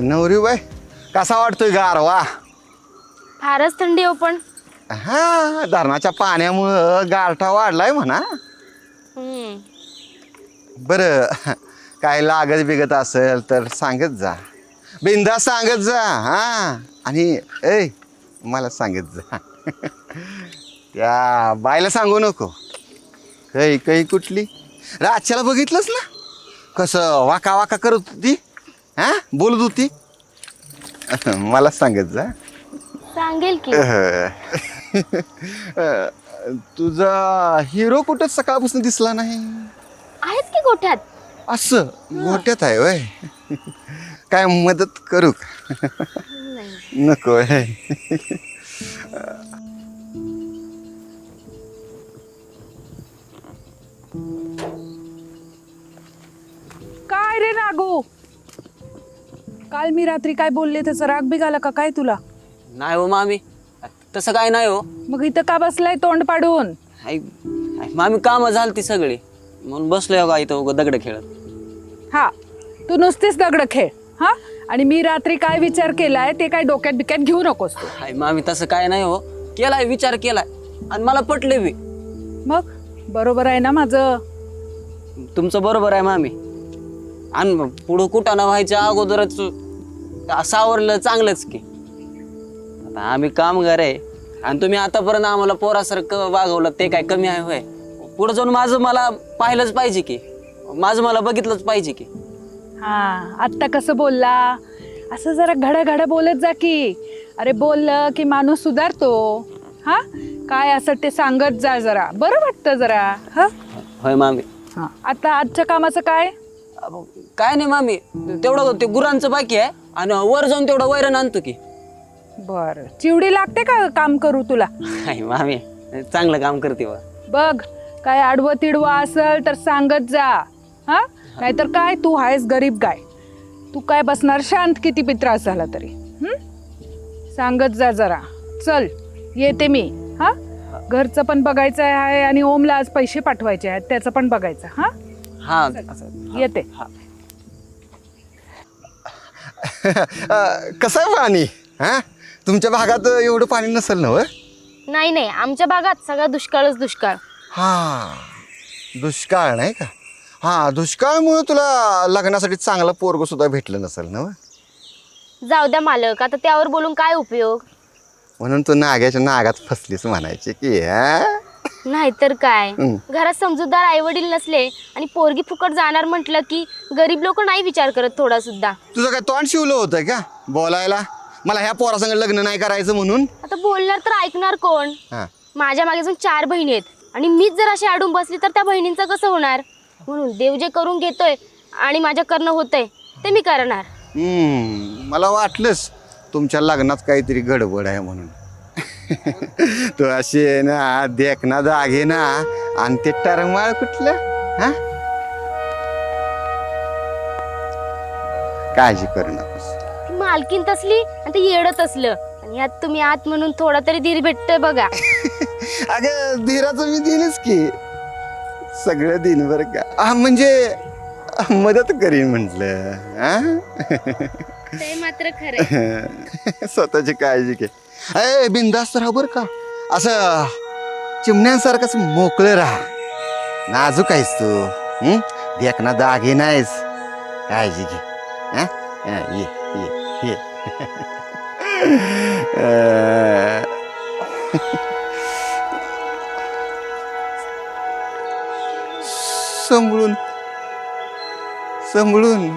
नवरी बाय कसा वाटतोय गारवा? फारच थंडी हो पण. हा धरणाच्या पाण्यामुळं गारठा वाढलाय म्हणा. हम्म. बर काय लागत बिगत असेल तर सांगत जा, बिंदा सांगत जा. हा आणि ए मला सांगत जा. त्या बायला सांगू नको. काही काही कुठली रातच्याला बघितलंच ना कसं वाका वाका करत होती, हा बोलत होती. मला सांगत जा. सांगेल की. तुझा हिरो कुठंच सकाळपासून दिसला नाही. आहेत की गोठ्यात. असं गोट्यात आहे वय. काय मदत करू का? नाही. नको आहे. काय रे नागू, काल मी रात्री काय बोलले त्याचा राग बिघाला का काय तुला? नाही हो मामी, तसं काय नाही हो. मग इथं का बसलाय तोंड पाडून? मामी कामं झालती सगळी म्हणून बसलोय का इथं उगाच दगड खेळत. हा, तू नुसतीच दगड खेळ. हा, आणि मी रात्री काय विचार केलाय ते काय डोक्यात बिक्यात घेऊ नकोस तू. मामी तसं काय नाही हो, केलाय विचार केलाय आणि मला पटले बी. मग बरोबर आहे ना माझं? तुमचं बरोबर आहे मामी. आणि पुढं कुठाना व्हायच्या अगोदरच सावरलं चांगलंच की. आता आम्ही कामगार आहे आणि तुम्ही आतापर्यंत आम्हाला पोरासारखं वागवलं, ते काय कमी आहे होय? पुढे जाऊन माझं मला पाहिलंच पाहिजे की, माझं मला बघितलंच पाहिजे की. हा, आत्ता कसं बोलला असं जरा घड बोलत जा की. अरे बोललं की माणूस सुधारतो. हा, काय असं ते सांगत जा, जरा बरं वाटतं जरा. हा होय मामी. हा, आता आजच्या कामाचं काय? काय नाही मामी, तेवढं ते गुरांचं बाकी आहे आणि वर जाऊन तेवढं वैरण आणतो की. बर, चिवडी लागते का काम करू तुला? मामी चांगलं काम करते बा. बघ, काय आडवं तिडवं असेल तर सांगत जा. हा, नाहीतर काय तू आहेस गरीब गाय, तू काय बसणार शांत किती बी त्रास झाला तरी. सांगत जा जरा. चल येते मी. हा, घरचं पण बघायचं आहे आणि ओमला आज पैसे पाठवायचे आहेत, त्याचं पण बघायचं. हा हा, येते. कसं आहे पाणी? हा तुमच्या भागात एवढं पाणी नसेल ना? नाही नाही, आमच्या भागात सगळा दुष्काळच दुष्काळ. हा दुष्काळ नाही का? हा दुष्काळमुळे तुला लग्नासाठी चांगलं पोरग सुद्धा भेटलं नसेल ना? जाऊ द्या मालक, आता त्यावर बोलून काय उपयोग. म्हणून तू नाग्याच्या नागात फसलीस म्हणायचे की. नाहीतर काय. घरात समजूतदार आई वडील नसले आणि पोरगी फुकट जाणार म्हटलं की गरीब लोक नाही विचार करत थोडा सुद्धा. तुझं काय तोंड शिवलं होतं का बोलायला मला ह्या पोरासंग लग्न नाही करायचं म्हणून? आता बोलणार तर ऐकणार कोण? हा. माझ्या मागे अजून 4 बहिणी आहेत आणि मीच जर अशी अडून बसली तर त्या बहिणींचं कसं होणार? म्हणून देव जे करून घेतोय आणि माझ्या करणं होतंय ते मी करणार. मला वाटलंच तुमच्या लग्नात काहीतरी गडबड आहे म्हणून. तू अशी आहे ना, देख ना दागे ना, आणि ते टरमाळ कुठलं? हा काळजी करू नकोस. ती मालकीन तसली आणि ते येडत असलं, आणि यात तुम्ही आत म्हणून थोडा तरी धीर भेटतोय बघा. अगं धीराचं मी दिनच की, सगळं दिन बरं का. म्हणजे मदत करीन म्हटलं. ते मात्र खरं. स्वतःची काळजी घे. अय बिंदास्त राहा बरं का, असं चिमण्यांसारखंच मोकळं राहा. नाजूक आहेस तू. देख ना दागे नाहीस. काळजी घे. ये ये ये. संभळून संभळून.